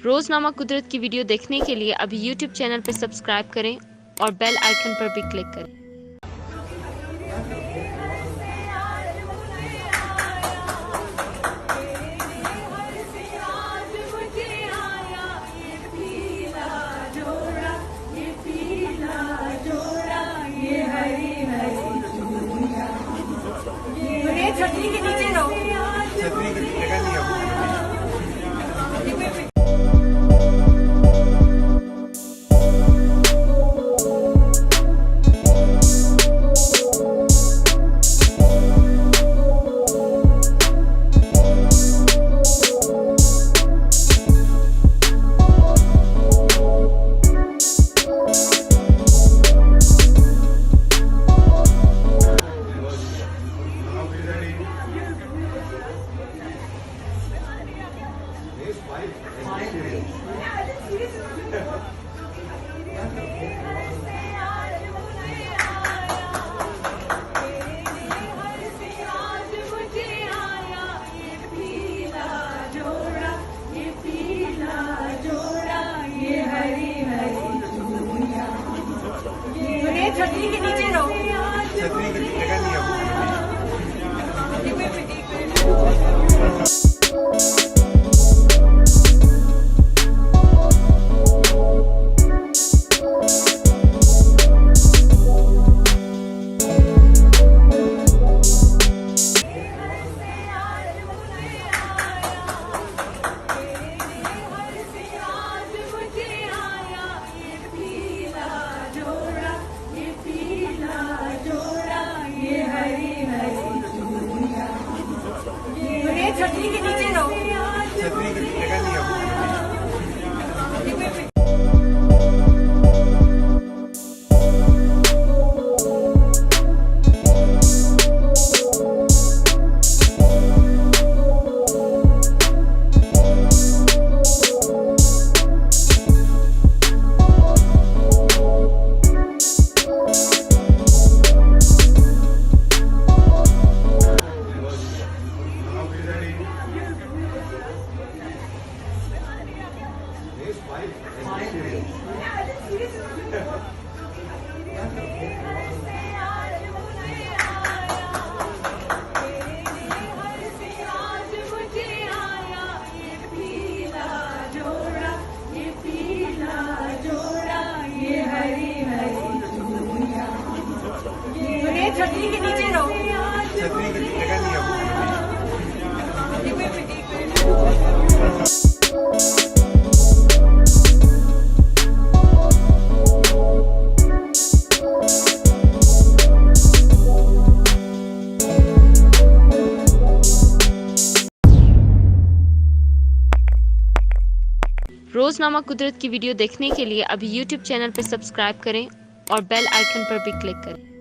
रोज़नामा कुदरत की वीडियो देखने के लिए अभी यूट्यूब चैनल पर सब्सक्राइब करें और बेल आइकन पर भी क्लिक करें। छतरी के नीचे रहो। छतरी की जगह नहीं है। छतरी के नीचे रहो। छतरी की जगह नहीं है। छतरी के नीचे रहो। छतरी की जगह नहीं है। छतरी के नीचे रहो। छतरी की जगह नहीं है। रोज़नामा कुदरत की वीडियो देखने के लिए अभी यूट्यूब चैनल पर सब्सक्राइब करें और बेल आइकन पर भी क्लिक करें।